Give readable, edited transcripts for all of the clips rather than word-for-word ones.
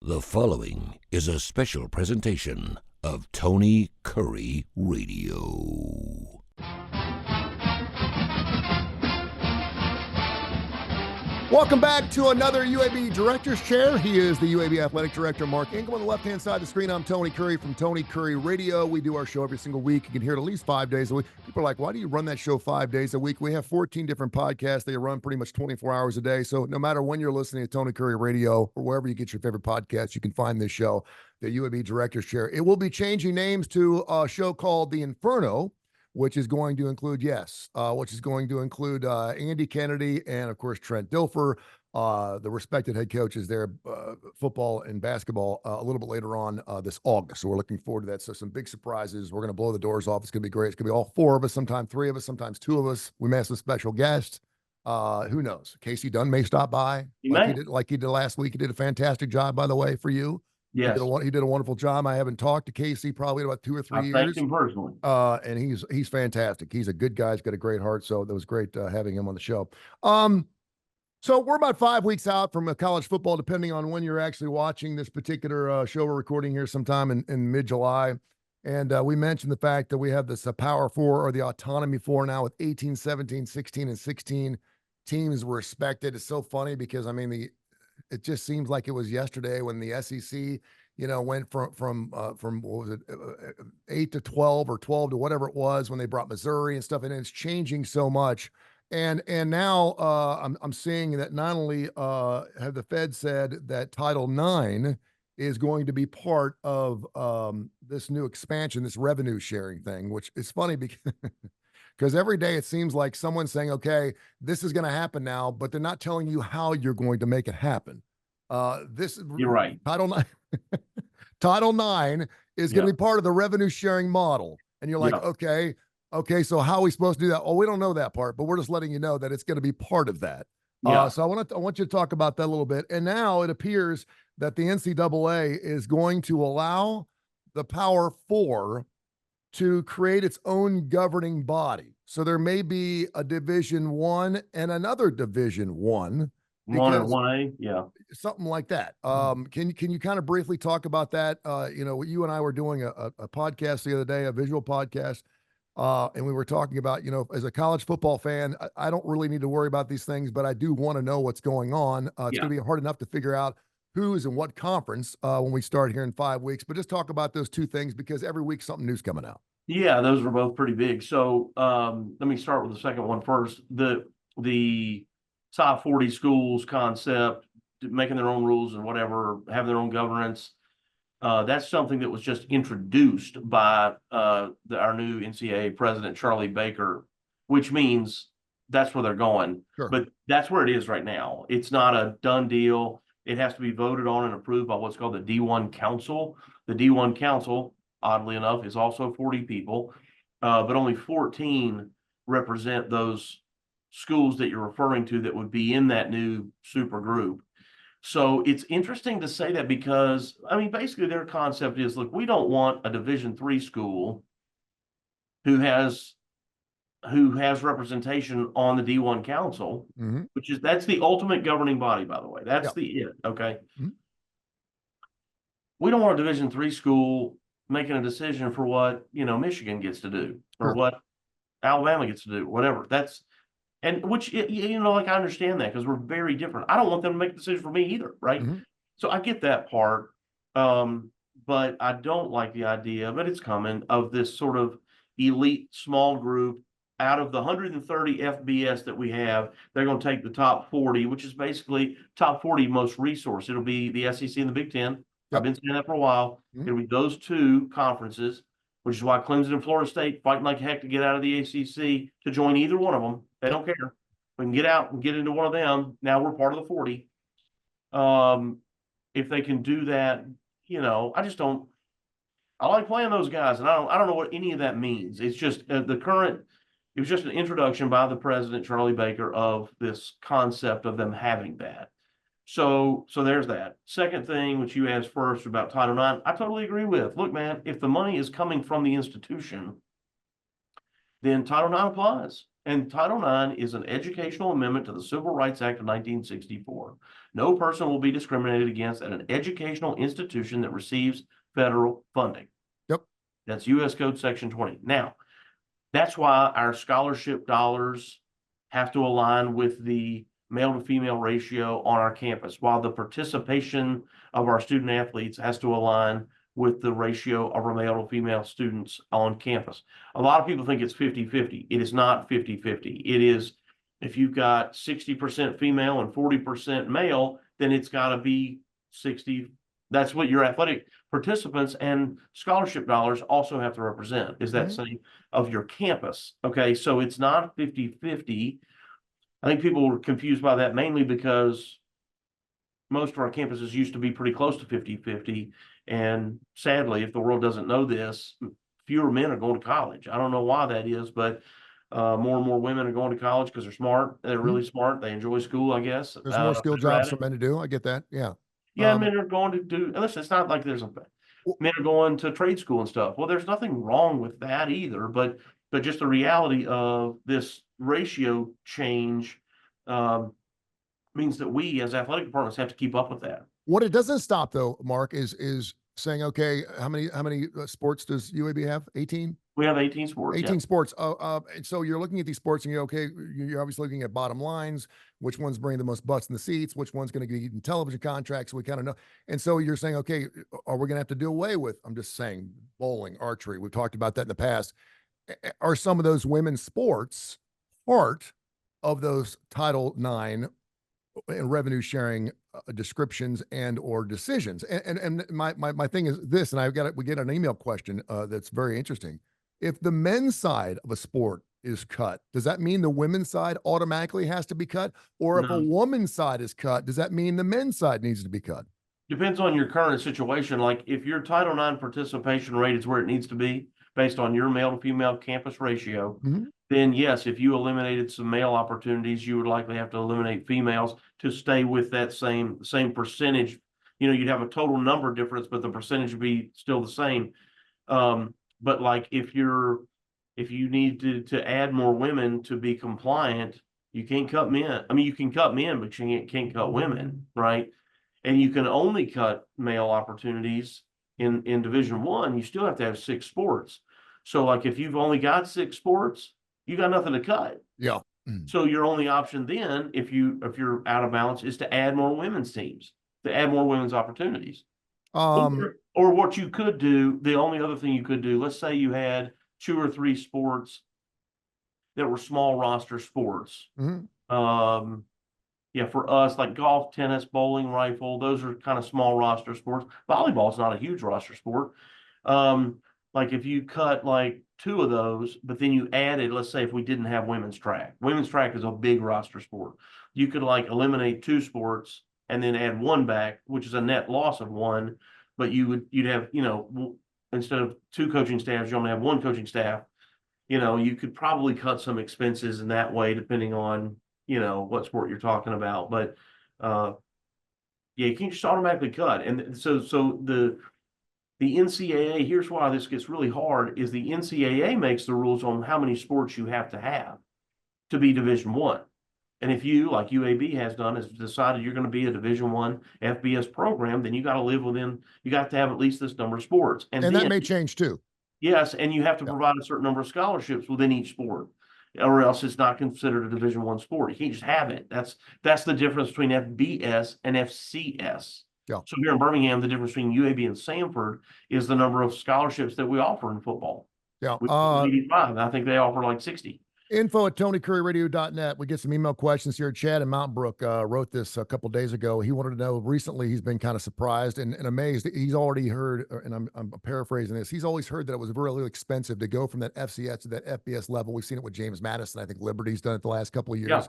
The following is a special presentation of Tony Curry Radio. Welcome back to another UAB Director's Chair. He is the UAB Athletic Director, Mark Ingram. On the left-hand side of the screen, I'm Tony Curry from Tony Curry Radio. We do our show every single week. You can hear it at least 5 days a week. People are like, why do you run that show 5 days a week? We have 14 different podcasts. They run pretty much 24 hours a day. So no matter when you're listening to Tony Curry Radio or wherever you get your favorite podcast, you can find this show, the UAB Director's Chair. It will be changing names to a show called The Inferno, which is going to include, Andy Kennedy and, of course, Trent Dilfer, the respected head coaches there, football and basketball, a little bit later on this August. So we're looking forward to that. So some big surprises. We're going to blow the doors off. It's going to be great. It's going to be all four of us, sometimes three of us, sometimes two of us. We may have some special guests. Who knows? Casey Dunn may stop by. He did last week. He did a fantastic job, by the way, for you. Yes. He did a wonderful job. I haven't talked to Casey probably in about 2 or 3 years. I thank him personally. And he's fantastic. He's a good guy. He's got a great heart. So that was great having him on the show. So we're about 5 weeks out from college football, depending on when you're actually watching this particular show we're recording here sometime in mid-July. And we mentioned the fact that we have this Power Four or the Autonomy Four now with 18, 17, 16, and 16 teams respected. It's so funny because, it just seems like it was yesterday when the SEC, went from what was it, 8 to 12 or 12 to whatever it was when they brought Missouri and stuff, and it's changing so much. And now I'm seeing that not only have the Fed said that Title IX is going to be part of this new expansion, this revenue sharing thing, which is funny because every day it seems like someone's saying, okay, this is going to happen now, but they're not telling you how you're going to make it happen. You're right. Title IX is going to be part of the revenue sharing model. And you're like, okay, so how are we supposed to do that? Oh, we don't know that part, but we're just letting you know that it's going to be part of that. So I want you to talk about that a little bit. And now it appears that the NCAA is going to allow the Power Four to create its own governing body. So there may be a Division I and another Division I. 1 and 1A, yeah. Something like that. Can you kind of briefly talk about that? You and I were doing a podcast the other day, a visual podcast, and we were talking about, as a college football fan, I don't really need to worry about these things, but I do want to know what's going on. It's going to be hard enough to figure out who's in what conference when we start here in 5 weeks. But just talk about those two things because every week something new's coming out. Yeah, those were both pretty big. So let me start with the second one first. The top 40 schools concept, making their own rules and whatever, having their own governance. That's something that was just introduced by our new NCAA president, Charlie Baker, which means that's where they're going. Sure. But that's where it is right now. It's not a done deal. It has to be voted on and approved by what's called the D1 Council. The D1 Council, oddly enough, is also 40 people, but only 14 represent those schools that you're referring to that would be in that new super group. So it's interesting to say that because, basically their concept is, look, we don't want a Division III school who has representation on the D1 Council, that's the ultimate governing body, by the way. That's okay? Mm-hmm. We don't want a Division III school making a decision for what, Michigan gets to do or what Alabama gets to do, whatever. And which, I understand that because we're very different. I don't want them to make a decision for me either, right? Mm-hmm. So I get that part, but I don't like the idea, but it's coming, of this sort of elite small group. Out of the 130 FBS that we have, they're going to take the top 40, which is basically top 40 most resource. It'll be the SEC and the Big Ten. Yep. I've been saying that for a while. Mm-hmm. It'll be those two conferences, which is why Clemson and Florida State fighting like heck to get out of the ACC to join either one of them. They don't care. We can get out and get into one of them. Now we're part of the 40. If they can do that, I just don't. I like playing those guys, and I don't know what any of that means. It's just it was just an introduction by the president, Charlie Baker, of this concept of them having that. So there's that. Second thing, which you asked first about Title IX, I totally agree with. Look, man, if the money is coming from the institution, then Title IX applies. And Title IX is an educational amendment to the Civil Rights Act of 1964. No person will be discriminated against at an educational institution that receives federal funding. Yep. That's U.S. Code Section 20. Now, that's why our scholarship dollars have to align with the male to female ratio on our campus, while the participation of our student athletes has to align with the ratio of our male to female students on campus. A lot of people think it's 50-50. It is not 50-50. It is, if you've got 60% female and 40% male, then it's got to be 60. That's what your athletic participants and scholarship dollars also have to represent, is that same of your campus. Okay, so it's not 50-50. I think people were confused by that mainly because most of our campuses used to be pretty close to 50-50. And sadly, if the world doesn't know this, fewer men are going to college. I don't know why that is, but more and more women are going to college because they're smart. They're really smart. They enjoy school, I guess. There's more skill jobs for men to do. I get that. Yeah. Yeah, men are going to do, listen, it's not like men are going to trade school and stuff. Well, there's nothing wrong with that either, but just the reality of this ratio change means that we as athletic departments have to keep up with that. What it doesn't stop though, Mark, is saying, okay, how many sports does UAB have? 18? We have 18 sports. 18 sports. And so you're looking at these sports and you're okay. You're obviously looking at bottom lines, which one's bringing the most butts in the seats, which one's going to get in television contracts. We kind of know. And so you're saying, okay, are we going to have to do away with, I'm just saying, bowling, archery? We've talked about that in the past. Are some of those women's sports part of those Title IX and revenue sharing descriptions and or decisions? And my thing is this, and we get an email question that's very interesting. If the men's side of a sport is cut, does that mean the women's side automatically has to be cut? Or if a woman's side is cut, does that mean the men's side needs to be cut? Depends on your current situation. Like if your Title IX participation rate is where it needs to be based on your male to female campus ratio, then yes, if you eliminated some male opportunities, you would likely have to eliminate females to stay with that same percentage. You'd have a total number difference, but the percentage would be still the same. But like if you need to add more women to be compliant, you can't cut men. I mean, you can cut men, but you can't cut women, right? And you can only cut male opportunities in Division I. You still have to have 6 sports. So like if you've only got 6 sports, you got nothing to cut. Yeah. So your only option then, if you're out of balance, is to add more women's teams, to add more women's opportunities. Or what you could do, the only other thing you could do, let's say you had 2 or 3 sports that were small roster sports. Yeah, for us, like golf, tennis, bowling, rifle, those are kind of small roster sports. Volleyball is not a huge roster sport. Like if you cut like 2 of those, but then you added, let's say if we didn't have women's track is a big roster sport. You could like eliminate 2 sports and then add 1 back, which is a net loss of 1. But you'd have, instead of 2 coaching staffs, you only have 1 coaching staff. You could probably cut some expenses in that way, depending on, what sport you're talking about. But yeah, you can't just automatically cut. And so the NCAA, here's why this gets really hard, is the NCAA makes the rules on how many sports you have to be Division I. And if you, like UAB has done, has decided you're going to be a Division I FBS program, then you got to have at least this number of sports. And then, that may change too. Yes, and you have to provide a certain number of scholarships within each sport, or else it's not considered a Division I sport. You can't just have it. That's the difference between FBS and FCS. Yeah. So here in Birmingham, the difference between UAB and Sanford is the number of scholarships that we offer in football. Yeah. 85. I think they offer like 60. info@tonycurryradio.net. We get some email questions here. Chad in Mountain Brook wrote this a couple days ago. He wanted to know, recently he's been kind of surprised and amazed. He's already heard, and I'm paraphrasing this, he's always heard that it was really expensive to go from that FCS to that FBS level. We've seen it with James Madison. I think Liberty's done it the last couple of years. Yeah.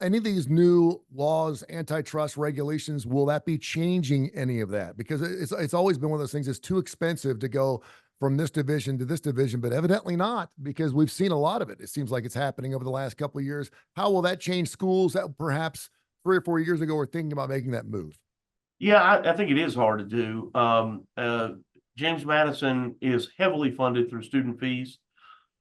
Any of these new laws, antitrust regulations, will that be changing any of that? Because it's always been one of those things, it's too expensive to go from this division to this division, but evidently not, because we've seen a lot of it. It seems like it's happening over the last couple of years. How will that change schools that perhaps 3 or 4 years ago were thinking about making that move? Yeah, I think it is hard to do. James Madison is heavily funded through student fees.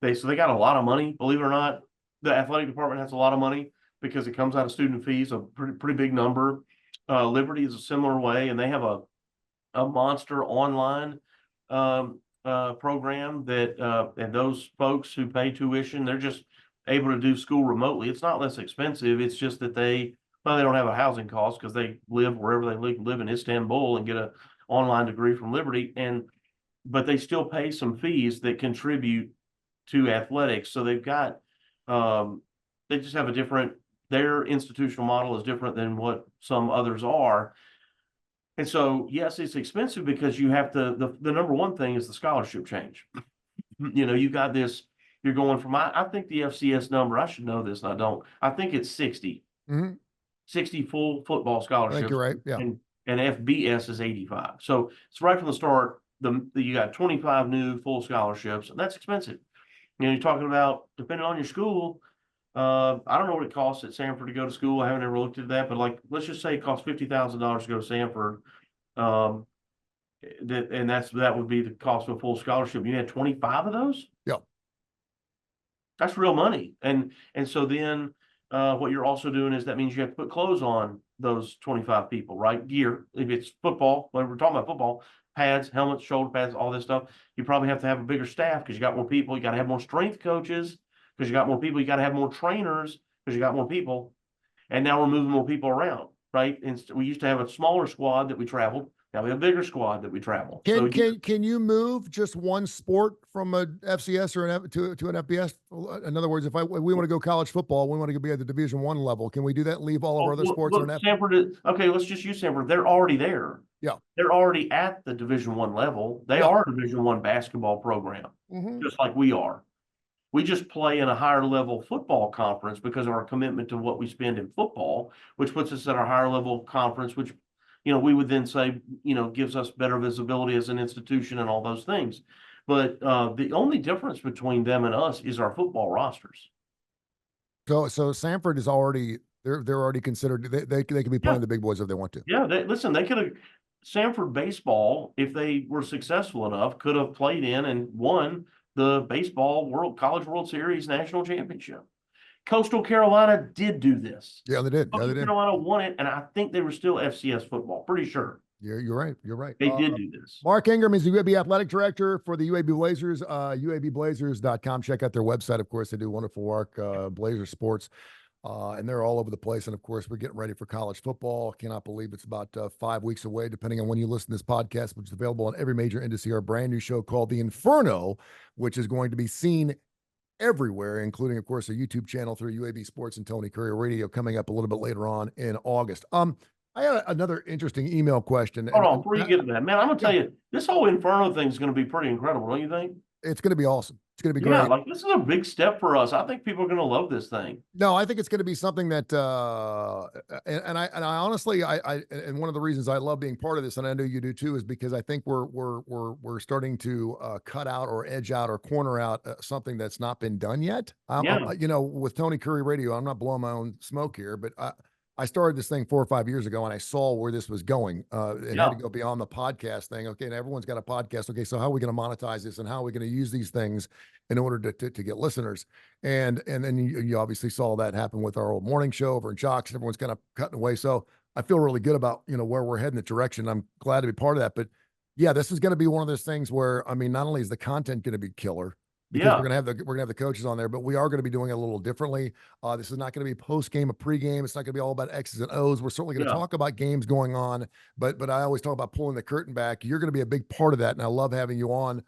So they got a lot of money, believe it or not. the athletic department has a lot of money because it comes out of student fees, a pretty big number. Liberty is a similar way, and they have a monster online program that and those folks who pay tuition, they're just able to do school remotely. It's not less expensive. It's just that they don't have a housing cost because they live wherever they live in Istanbul and get a online degree from Liberty, but they still pay some fees that contribute to athletics. So they've got they just have their institutional model is different than what some others are. And so, yes, it's expensive because you have to, the number one thing is the scholarship change. You got this, you're going from, I think the FCS number, I should know this, and I don't. I think it's 60. 60 full football scholarships. I think you're right. Yeah. And FBS is 85. So it's right from the start, you got 25 new full scholarships, and that's expensive. You're talking about, depending on your school, I don't know what it costs at Sanford to go to school. I haven't ever looked at that, but let's just say it costs $50,000 to go to Sanford. That would be the cost of a full scholarship. You had 25 of those? Yeah. That's real money. And so then what you're also doing is that means you have to put clothes on those 25 people, right? Gear. If it's football, when we're talking about football, pads, helmets, shoulder pads, all this stuff, you probably have to have a bigger staff because you got more people. You got to have more strength coaches because you got more people. You got to have more trainers because you got more people. And now we're moving more people around, right? And we used to have a smaller squad that we traveled. Now we have a bigger squad that we travel. Can you move just one sport from a FCS or to an FBS? In other words, if we want to go college football, we want to be at the Division I level. Can we do that and leave all of our other sports? Sanford okay, let's just use Sanford. They're already there. Yeah, they're already at the Division I level. They are a Division I basketball program, just like we are. We just play in a higher level football conference because of our commitment to what we spend in football, which puts us at our higher level conference, which we would then say, gives us better visibility as an institution and all those things. But the only difference between them and us is our football rosters. So Sanford is already they're already considered they can be playing the big boys if they want to. Yeah, they could have Sanford baseball, if they were successful enough, could have played in and won the baseball College World Series national championship. Coastal Carolina did do this. Yeah, they did. Coastal Carolina won it, and I think they were still FCS football. Pretty sure. Yeah, you're right. You're right. They did do this. Mark Ingram is the UAB athletic director for the UAB Blazers. UABblazers.com. Check out their website. Of course, they do wonderful work. Blazer Sports. And they're all over the place. And of course, we're getting ready for college football. Cannot believe it's about 5 weeks away, depending on when you listen to this podcast, which is available on every major industry. Our brand new show called The Inferno, which is going to be seen everywhere, including, of course, a YouTube channel through UAB Sports and Tony Curry Radio coming up a little bit later on in August. I had another interesting email question. Hold on, before you get to that, man, I'm going to tell you, this whole Inferno thing is going to be pretty incredible, don't you think? It's going to be awesome. It's going to be great. Yeah, this is a big step for us. I think people are going to love this thing. No, I think it's going to be something that, and I honestly, and one of the reasons I love being part of this, and I know you do too, is because I think we're starting to cut out or edge out or corner out something that's not been done yet. With Tony Curry Radio, I'm not blowing my own smoke here, but I started this thing 4 or 5 years ago, and I saw where this was going. It had to go beyond the podcast thing. Okay, and everyone's got a podcast. Okay, so how are we going to monetize this, and how are we going to use these things in order to get listeners? And then you obviously saw that happen with our old morning show over in Jocks. Everyone's kind of cutting away. So I feel really good about where we're heading, the direction. I'm glad to be part of that. But yeah, this is going to be one of those things where not only is the content going to be killer, because we're gonna have the coaches on there, but we are going to be doing it a little differently. This is not going to be post game or pre game. It's not going to be all about X's and O's. We're certainly going to talk about games going on, but I always talk about pulling the curtain back. You're going to be a big part of that, and I love having you on.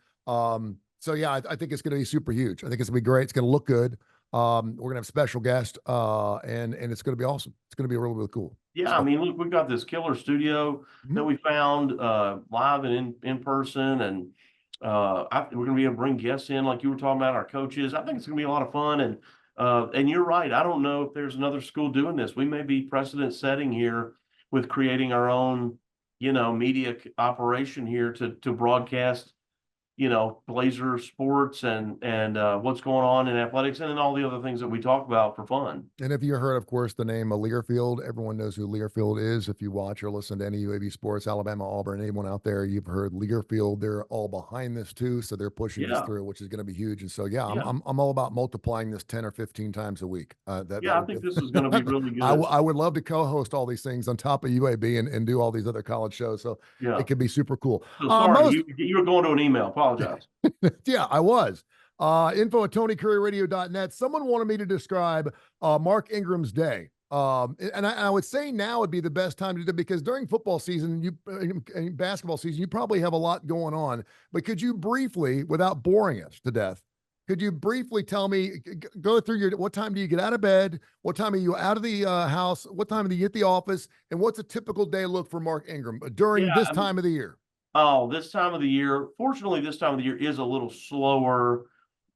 So yeah, I think it's going to be super huge. I think it's going to be great. It's going to look good. We're going to have special guests, and it's going to be awesome. It's going to be really, really cool. Yeah, so, look, we've got this killer studio that we found live and in person, and we're going to be able to bring guests in like you were talking about, our coaches. I think it's going to be a lot of fun. And you're right. I don't know if there's another school doing this. We may be precedent setting here with creating our own, media operation here to broadcast Blazer sports and what's going on in athletics, and then all the other things that we talk about for fun. And if you heard, of course, the name Learfield, everyone knows who Learfield is. If you watch or listen to any UAB sports, Alabama, Auburn, anyone out there, you've heard Learfield. They're all behind this too, so they're pushing this through, which is going to be huge. And so, I'm all about multiplying this 10 or 15 times a week. I think this is going to be really good. I would love to co-host all these things on top of UAB and do all these other college shows. So it could be super cool. So sorry, you were going to an email. Apologize. Yeah, I was. Info@TonyCurryRadio.net. Someone wanted me to describe Mark Ingram's day. And I would say now would be the best time to do it because during football season, in basketball season, you probably have a lot going on. But could you briefly, without boring us to death, could you briefly tell me, go through what time do you get out of bed? What time are you out of the house? What time do you hit the office? And what's a typical day look for Mark Ingram during this time of the year? Oh, this time of the year, fortunately, this time of the year is a little slower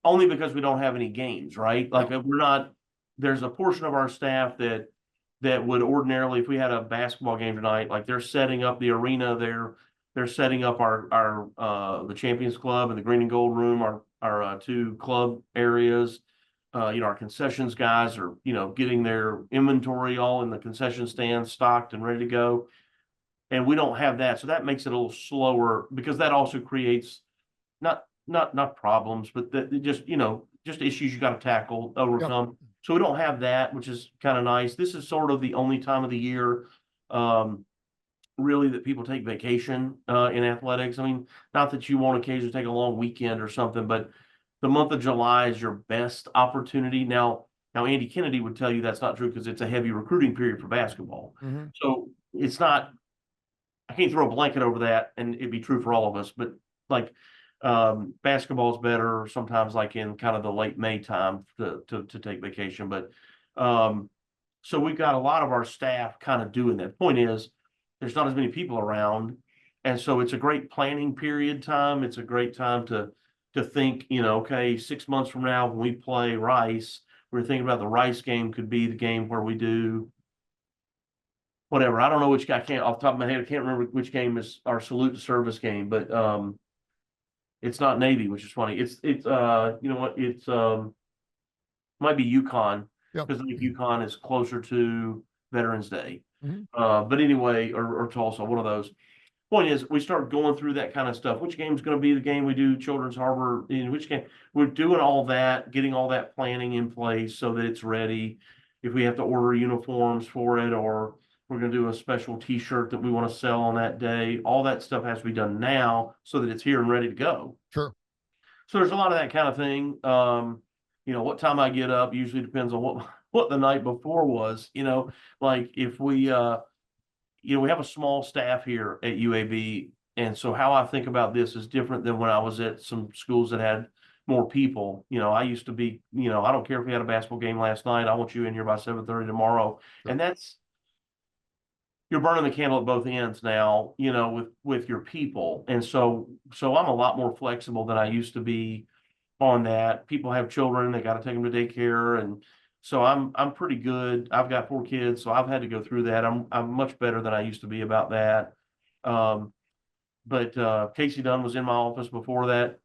only because we don't have any games, right? Like there's a portion of our staff that would ordinarily, if we had a basketball game tonight, like they're setting up the arena, they're setting up our the Champions Club and the Green and Gold Room, our two club areas. Our concessions guys are, getting their inventory all in the concession stand stocked and ready to go. And we don't have that. So that makes it a little slower because that also creates not problems, but just issues you got to tackle, overcome. Yep. So we don't have that, which is kind of nice. This is sort of the only time of the year, really, that people take vacation in athletics. I mean, not that you won't occasionally take a long weekend or something, but the month of July is your best opportunity. Now Andy Kennedy would tell you that's not true because it's a heavy recruiting period for basketball. Mm-hmm. So it's not. I can't throw a blanket over that and it'd be true for all of us, but like basketball is better sometimes like in kind of the late May time to take vacation. But so we've got a lot of our staff kind of doing that. Point is there's not as many people around. And so it's a great planning period time. It's a great time to think, okay, 6 months from now when we play Rice, we're thinking about the Rice game could be the game where we do whatever. I don't know which, I can't, off the top of my head, I can't remember which game is our salute to service game, but it's not Navy, which is funny. It's you know what, it's might be UConn, because I think UConn is closer to Veterans Day. Mm-hmm. But anyway, or Tulsa, one of those. Point is, we start going through that kind of stuff. Which game's going to be the game we do Children's Harbor? Which game? We're doing all that, getting all that planning in place so that it's ready. If we have to order uniforms for it, or we're going to do a special T-shirt that we want to sell on that day. All that stuff has to be done now so that it's here and ready to go. Sure. So there's a lot of that kind of thing. What time I get up usually depends on what the night before was. Like if we, we have a small staff here at UAB, and so how I think about this is different than when I was at some schools that had more people. I used to be, I don't care if we had a basketball game last night. I want you in here by 7:30 tomorrow, sure. And you're burning the candle at both ends now, with your people. And so I'm a lot more flexible than I used to be on that. People have children, they got to take them to daycare. And so I'm pretty good. I've got 4 kids, so I've had to go through that. I'm much better than I used to be about that. But Casey Dunn was in my office before that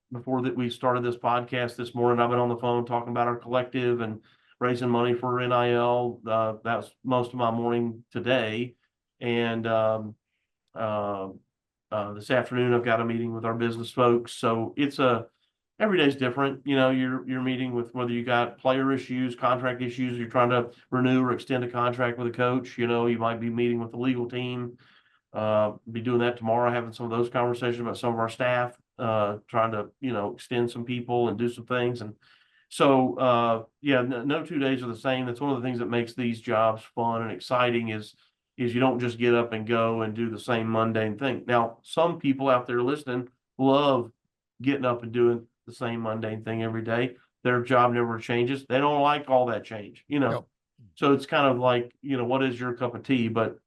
we started this podcast this morning. I've been on the phone talking about our collective and raising money for NIL. That was most of my morning today. And this afternoon, I've got a meeting with our business folks. So it's every day's different. You're meeting with whether you got player issues, contract issues, you're trying to renew or extend a contract with a coach. You might be meeting with the legal team. Be doing that tomorrow, having some of those conversations about some of our staff, trying to, extend some people and do some things. And so, no 2 days are the same. That's one of the things that makes these jobs fun and exciting is you don't just get up and go and do the same mundane thing. Now, some people out there listening love getting up and doing the same mundane thing every day. Their job never changes. They don't like all that change, Yep. So it's kind of like, what is your cup of tea? But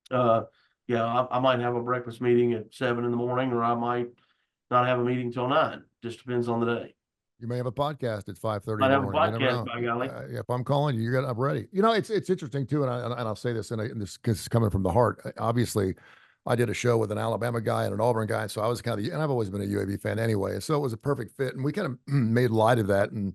I might have a breakfast meeting at 7 a.m, or I might not have a meeting till 9. Just depends on the day. You may have a podcast at 5:30. I have a podcast, by golly. If I'm calling you, I'm ready. It's interesting too, and I'll say this, and this is coming from the heart. Obviously, I did a show with an Alabama guy and an Auburn guy, so I was kind of, and I've always been a UAB fan anyway, so it was a perfect fit, and we kind of made light of that, and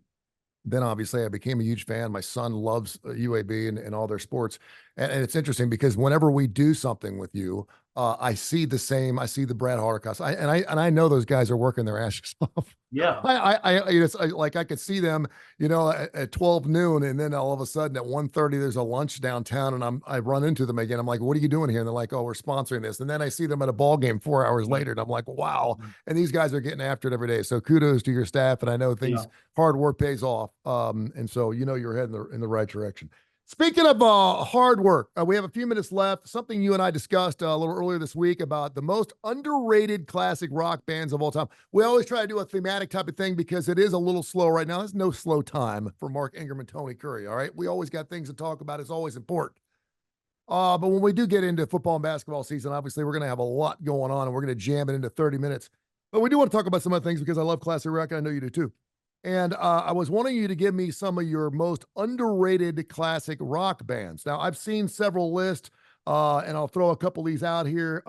then obviously I became a huge fan. My son loves UAB and all their sports. And it's interesting because whenever we do something with you, I see the same. I see the Brad Hardicott. I know those guys are working their asses off. Yeah. Like I could see them, at 12 noon, and then all of a sudden at 1:30 there's a lunch downtown, and I run into them again. I'm like, "What are you doing here?" And they're like, "Oh, we're sponsoring this." And then I see them at a ball game 4 hours later, and I'm like, "Wow!" And these guys are getting after it every day. So kudos to your staff, and I know things hard work pays off. And so you're heading in the right direction. Speaking of hard work, we have a few minutes left. Something you and I discussed a little earlier this week about the most underrated classic rock bands of all time. We always try to do a thematic type of thing because it is a little slow right now. There's no slow time for Mark Ingram and Tony Curry, all right? We always got things to talk about. It's always important. But when we do get into football and basketball season, obviously we're going to have a lot going on, and we're going to jam it into 30 minutes. But we do want to talk about some other things because I love classic rock, and I know you do too. And I was wanting you to give me some of your most underrated classic rock bands. Now, I've seen several lists, and I'll throw a couple of these out here.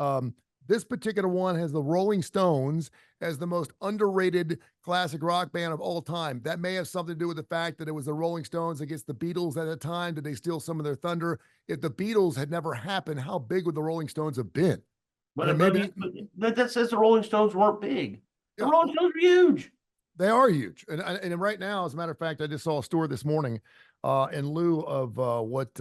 This particular one has the Rolling Stones as the most underrated classic rock band of all time. That may have something to do with the fact that it was the Rolling Stones against the Beatles at the time. Did they steal some of their thunder? If the Beatles had never happened, how big would the Rolling Stones have been? But that says the Rolling Stones weren't big. The Rolling Stones were huge. They are huge. And right now, as a matter of fact, I just saw a story this morning in lieu of what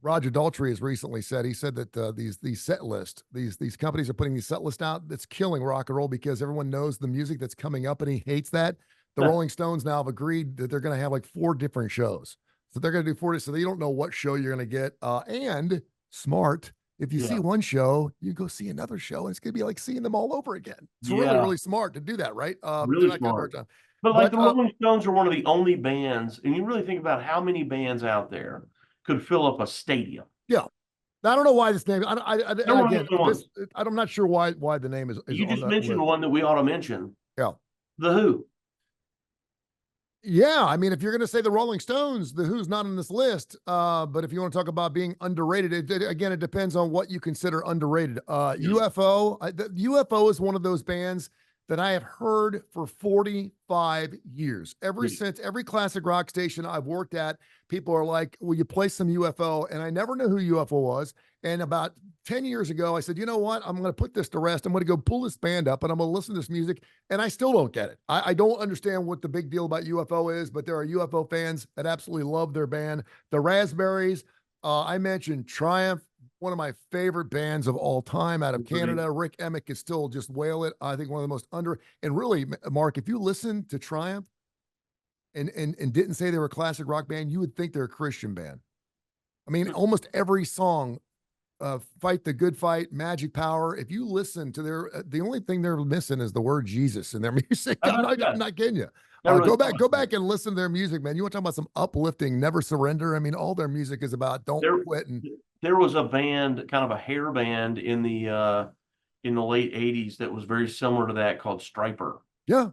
Roger Daltrey has recently said. He said that these set lists, these companies are putting these set lists out that's killing rock and roll because everyone knows the music that's coming up, and he hates that. The Rolling Stones now have agreed that they're going to have like 4 different shows. So they're going to do 40. So you don't know what show you're going to get. And smart. If you see one show, you go see another show, and it's going to be like seeing them all over again. It's really, really smart to do that, right? Really smart. But the Rolling Stones are one of the only bands, and you really think about how many bands out there could fill up a stadium. Yeah. I don't know why this name. I'm not sure why the name is. You just mentioned one that we ought to mention. Yeah. The Who. Yeah, I mean, if you're going to say the Rolling Stones, the Who's not on this list. But if you want to talk about being underrated, again, it depends on what you consider underrated. UFO, UFO is one of those bands that I have heard for 45 years. Since every classic rock station I've worked at, people are like, "Will you play some UFO?" And I never knew who UFO was. And about 10 years ago, I said, "You know what? I'm going to put this to rest. I'm going to go pull this band up, and I'm going to listen to this music." And I still don't get it. I don't understand what the big deal about UFO is, but there are UFO fans that absolutely love their band. The Raspberries, I mentioned Triumph, one of my favorite bands of all time out of Canada. Rick Emmett could still just wail it. I think one of the most and really, Mark, if you listen to Triumph and didn't say they were a classic rock band, you would think they're a Christian band. I mean, almost every song, Fight the Good Fight, Magic Power. If you listen to the only thing they're missing is the word Jesus in their music. I'm not kidding you. Go back and listen to their music, man. You want to talk about some uplifting, never surrender. I mean, all their music is about don't quit. And there was a band, kind of a hair band in the late 80s that was very similar to that called Striper. Yeah.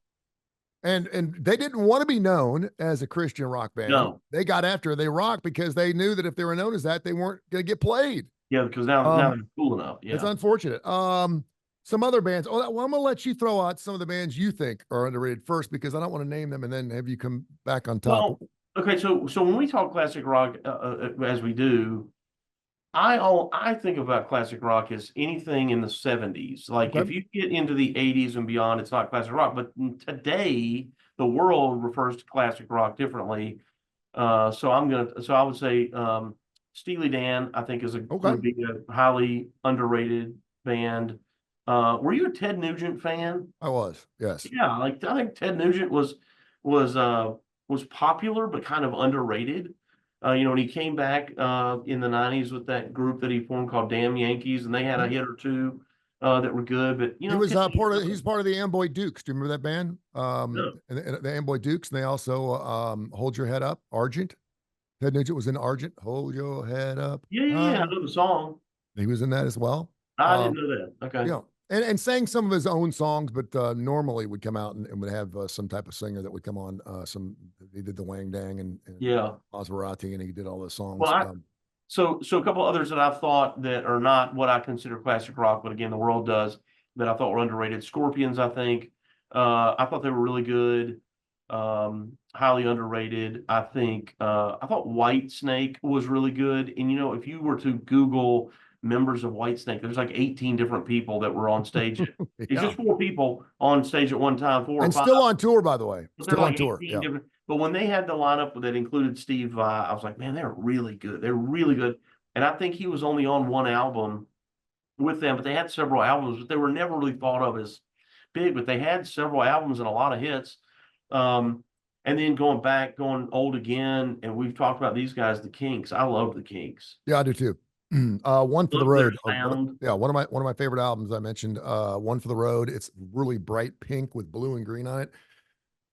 And they didn't want to be known as a Christian rock band. No. They got after they rock because they knew that if they were known as that, they weren't going to get played. Yeah, because now they're cool enough. Yeah. It's unfortunate. Some other bands. Oh, well, I'm going to let you throw out some of the bands you think are underrated first, because I don't want to name them and then have you come back on top. Well, okay, so when we talk classic rock, as we do, I think about classic rock as anything in the 70s. Like if you get into the 80s and beyond, it's not classic rock. But today, the world refers to classic rock differently. So I would say Steely Dan, I think, would be a highly underrated band. Were you a Ted Nugent fan? I was, yes. Yeah, I think Ted Nugent was popular but kind of underrated. When he came back in the 90s with that group that he formed called Damn Yankees, and they had a hit or two that were good. But he was he's part of the Amboy Dukes. Do you remember that band? No. And the Amboy Dukes, and they also Hold Your Head Up, Argent. Ted Nugent was in Argent. Hold Your Head Up. Yeah, I know the song. He was in that as well. I didn't know that. Okay. Yeah. And sang some of his own songs, but normally would come out and would have some type of singer that would come on. He did the Wang Dang and Maserati, and he did all those songs. Well, So a couple others that I've thought that are not what I consider classic rock, but again, the world does, that I thought were underrated. Scorpions, I think. I thought they were really good. Highly underrated. I think I thought White Snake was really good. And if you were to Google members of White Snake, there's like 18 different people that were on stage. It's just 4 people on stage at one time, 4 or 5. Still on tour, by the way. But Still like on tour. Yeah. But when they had the lineup that included Steve Vai, I was like, man, they're really good. They're really good. And I think he was only on one album with them, but they had several albums, but they were never really thought of as big. But they had several albums and a lot of hits. And then going old again, and we've talked about these guys, the Kinks. I love the Kinks. Yeah, I do too. One for the Road. One of my favorite albums I mentioned. One for the Road. It's really bright pink with blue and green on it.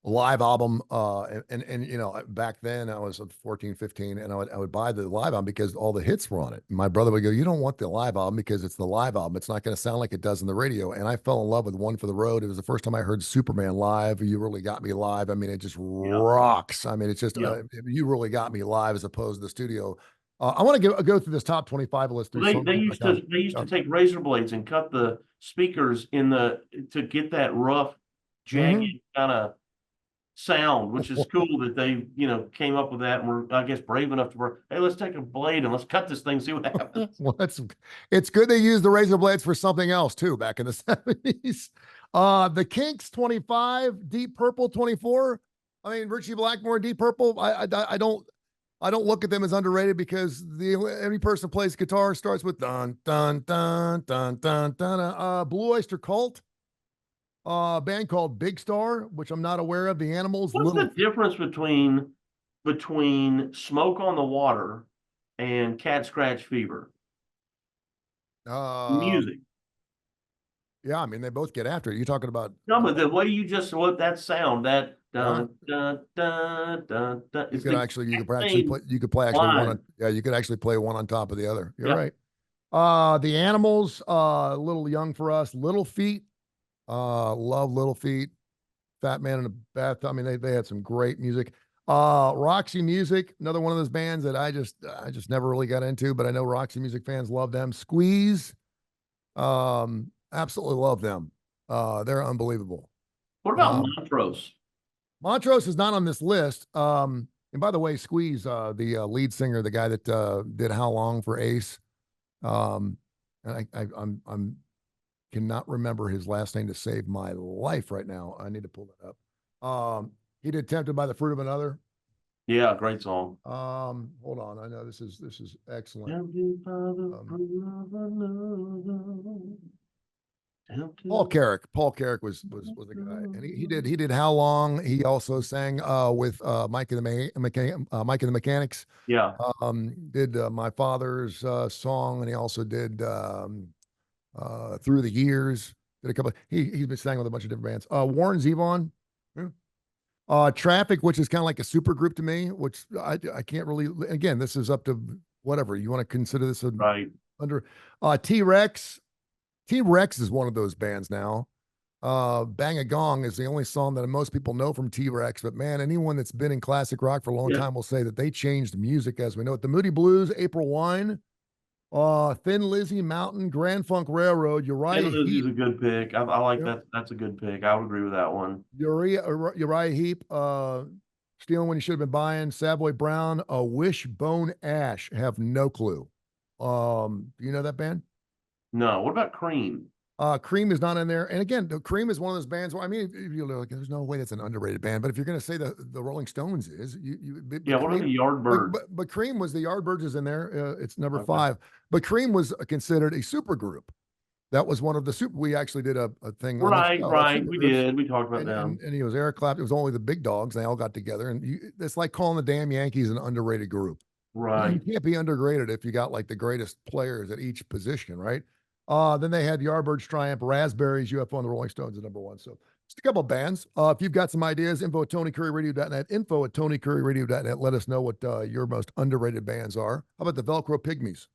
Live album. And back then I was 14, 15, and I would buy the live album because all the hits were on it. My brother would go, "You don't want the live album because it's the live album. It's not going to sound like it does in the radio." And I fell in love with One for the Road. It was the first time I heard Superman live. You Really Got Me live. I mean, it just rocks. I mean, it's just You Really Got Me live as opposed to the studio. I want to go through this top 25 list. They used to take razor blades and cut the speakers to get that rough, jagged kind of sound, which is cool that they came up with that, and were, I guess, brave enough to hey, let's take a blade and let's cut this thing, see what happens. Well, it's good they used the razor blades for something else too back in the 70s. The Kinks 25, Deep Purple 24. I mean, Richie Blackmore, Deep Purple. I don't look at them as underrated because any person who plays guitar starts with dun dun dun dun dun dun. Blue Oyster Cult, a band called Big Star, which I'm not aware of. The Animals. What's the difference between Smoke on the Water and Cat Scratch Fever? Music. Yeah, I mean they both get after it. You're talking about but the way you just that sound that. Dun, dun, dun, dun, dun. You could actually play one on top of the other. You're right. The Animals, a little young for us. Little Feet, love Little Feet. Fat Man in a Bathtub. I mean, they had some great music. Roxy Music, another one of those bands that I just never really got into, but I know Roxy Music fans love them. Squeeze, absolutely love them. They're unbelievable. What about Montrose? Montrose is not on this list. And by the way, Squeeze, the lead singer, the guy that did How Long for Ace, and I'm cannot remember his last name to save my life right now. I need to pull that up. He did Tempted by the Fruit of Another. Yeah, great song. Hold on. I know this is excellent. Paul Carrick was a guy, and he did How Long. He also sang with Mike and the Mechanics. Yeah. Did My Father's song, and he also did Through the Years. Did a couple. He's been sang with a bunch of different bands. Warren Zevon. Traffic, which is kind of like a super group to me, which I can't really. Again, this is up to whatever you want to consider this under. T-Rex. T-Rex is one of those bands now. Bang a Gong is the only song that most people know from T-Rex, but man, anyone that's been in classic rock for a long time will say that they changed music as we know it. The Moody Blues, April Wine, Thin Lizzy, Mountain, Grand Funk Railroad, Uriah Thin Lizzy's Heep. a good pick. I like that. That's a good pick. I would agree with that one. Uriah Heep, Stealing When You Should Have Been Buying, Savoy Brown, Wishbone Ash. Have no clue. Do you know that band? No. What about Cream? Cream is not in there. And again, Cream is one of those bands where, I mean, you're like, there's no way that's an underrated band. But if you're going to say the Rolling Stones is, what Cream, are the Yardbirds? But Cream was the Yardbirds is in there. It's number 5. But Cream was considered a super group. That was one of the super. We actually did a thing. Right. We did. We talked about them. And it was Eric Clapton. It was only the big dogs. They all got together. And it's like calling the damn Yankees an underrated group. Right. You can't be underrated if you got like the greatest players at each position, right? Then they had Yardbirds, Triumph, Raspberries, UFO, and the Rolling Stones at number 1. So just a couple of bands. If you've got some ideas, info@TonyCurryRadio.net, info@TonyCurryRadio.net. Let us know what your most underrated bands are. How about the Velcro Pygmies?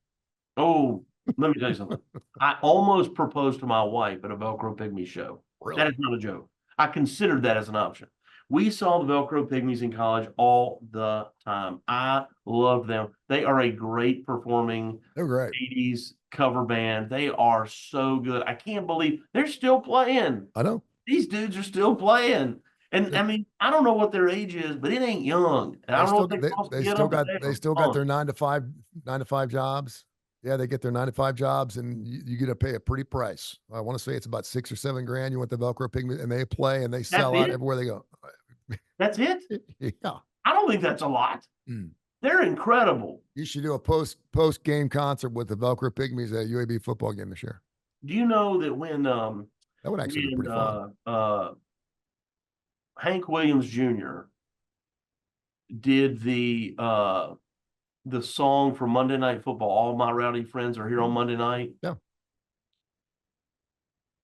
Oh, let me tell you something. I almost proposed to my wife at a Velcro Pygmy show. Really? That is not a joke. I considered that as an option. We saw the Velcro Pygmies in college all the time. I love them. They are a great performing They're great. 80s cover band. They are so good. I can't believe they're still playing. I know. These dudes are still playing. And I mean, I don't know what their age is, but it ain't young. And I don't know if they still got their 9 to 5 jobs. Yeah, they get their 9 to 5 jobs, and you get to pay a pretty price. I want to say it's about $6 or $7 grand. You want the Velcro Pygmies, and they play and they sell out everywhere they go. That's it? Yeah. I don't think that's a lot. They're incredible. You should do a post game concert with the Velcro Pygmies at UAB football game this year. Do you know that when that would actually be pretty fun. Hank Williams Jr. did the song for Monday Night Football, All My Rowdy Friends Are Here on Monday Night. Yeah.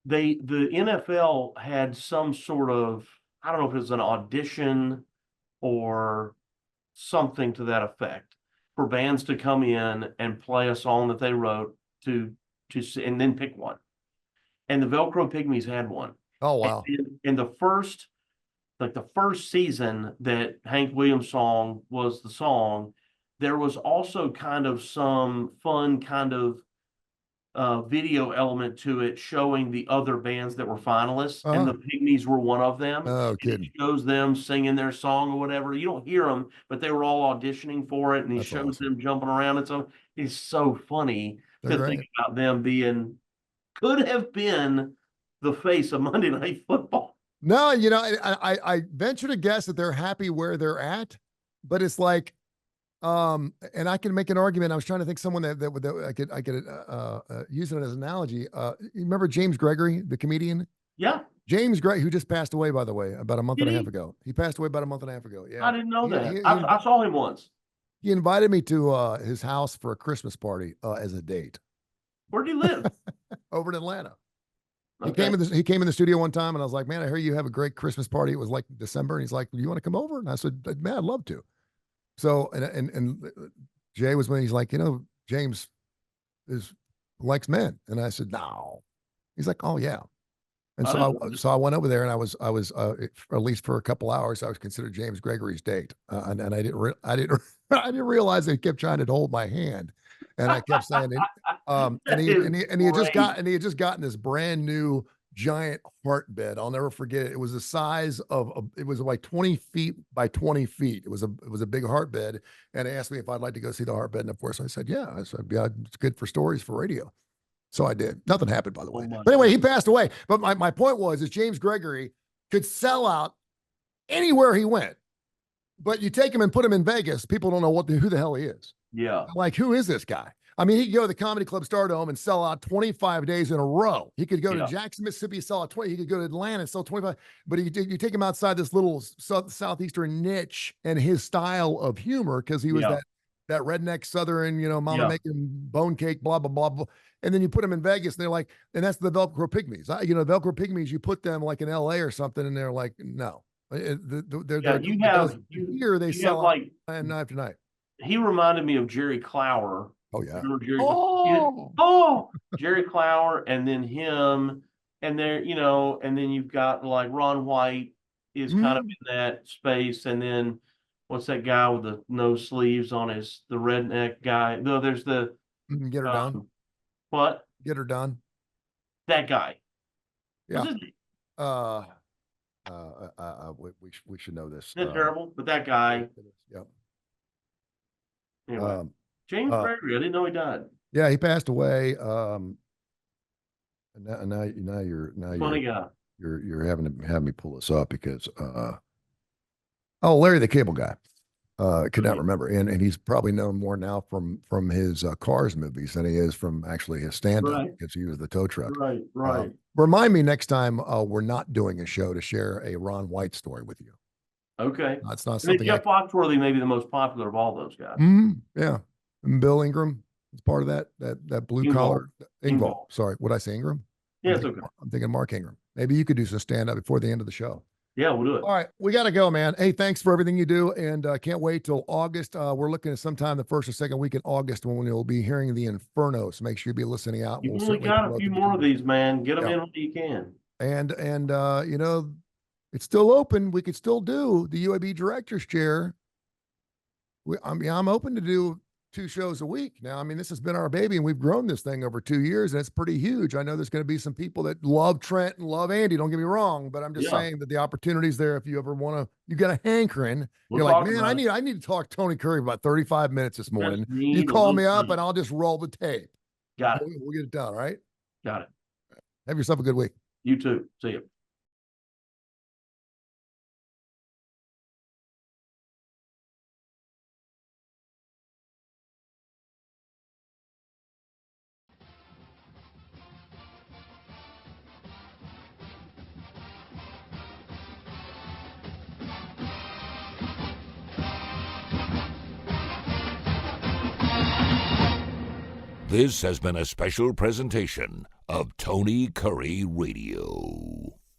The NFL had some sort of, I don't know if it was an audition or something to that effect, for bands to come in and play a song that they wrote to and then pick one. And the Velcro Pygmies had one. Oh, wow. And the first season that Hank Williams song was the song, there was also kind of some fun kind of video element to it showing the other bands that were finalists, and the Pygmies were one of them. Oh, kidding. It shows them singing their song or whatever. You don't hear them, but they were all auditioning for it, and he shows them jumping around. And so it's so funny to think about them could have been the face of Monday Night Football. No, I venture to guess that they're happy where they're at, but it's like, and I can make an argument. I was trying to think someone that I could use it as an analogy. You remember James Gregory, the comedian? Yeah. James Gregory, who just passed away, by the way, about a month and a half ago. He passed away about a month and a half ago. Yeah. I didn't know that. I saw him once. He invited me to his house for a Christmas party as a date. Where'd he live? Over in Atlanta. Okay. He came in the studio one time, and I was like, man, I hear you have a great Christmas party. It was like December. And he's like, you want to come over? And I said, man, I'd love to. So, and Jay was when he's like, James likes men. And I said, no. He's like, oh yeah. And so I went over there, and I was at least for a couple hours, I was considered James Gregory's date. And I didn't realize that he kept trying to hold my hand. And I kept saying, and he had just gotten this brand new giant heart bed. I'll never forget it. It was the size of it was like 20 feet by 20 feet. It was a big heart bed. And he asked me if I'd like to go see the heart bed. And of course I said, yeah. I said, yeah, it's good for stories for radio. So I did. Nothing happened, by the way. But anyway, he passed away. But my point was James Gregory could sell out anywhere he went. But you take him and put him in Vegas, people don't know who the hell he is. Yeah. Like, who is this guy? I mean, he could go to the Comedy Club Stardome and sell out 25 days in a row. He could go to Jackson, Mississippi, sell out 20. He could go to Atlanta and sell 25. But you take him outside this little southeastern niche and his style of humor, because he was that redneck Southern, mama making bone cake, blah, blah, blah, blah. And then you put them in Vegas, and they're like, and that's the Velcro Pygmies. Velcro Pygmies, you put them like in LA or something, and they're like, no. They sell like night after night. He reminded me of Jerry Clower. Oh yeah. Jerry Clower, and then him, and there, and then you've got like Ron White is kind of in that space, and then what's that guy with the no sleeves on the redneck guy? No, there's the Get Her Done. What? Get Her Done. That guy. Yeah. We should know this. Isn't that terrible? But that guy. Yep. Anyway, James Gregory, I didn't know he died. Yeah, he passed away. Now you're funny guy. You're having me pull this up because Larry the Cable Guy. Could not remember, and he's probably known more now from his Cars movies than he is from actually his stand-up, because he was the tow truck. Right. Remind me next time we're not doing a show to share a Ron White story with you. Okay. It's not something. Jeff Foxworthy may be the most popular of all those guys. Yeah. And Bill Ingram is part of that blue collar. Ingvall. Sorry, would I say Ingram? Yeah, it's okay. I'm thinking Mark Ingram. Maybe you could do some stand-up before the end of the show. Yeah, we'll do it. All right, we got to go, man. Hey, thanks for everything you do, and can't wait till August. We're looking at sometime the first or second week in August when we'll be hearing the Inferno. So make sure you be listening out. You've only got a few more of these, man. Get them in when you can. And It's still open. We could still do the UAB director's chair. I'm open to do 2 shows a week now. I mean, this has been our baby, and we've grown this thing over 2 years, and it's pretty huge. I know there's going to be some people that love Trent and love Andy. Don't get me wrong, but I'm just saying that the opportunity's there. If you ever want to, you got a hankering. You're like, man, I need to talk to Tony Curry for about 35 minutes this morning. You call me up, and I'll just roll the tape. Got it. We'll get it done. All right. Got it. Have yourself a good week. You too. See you. This has been a special presentation of Tony Curry Radio.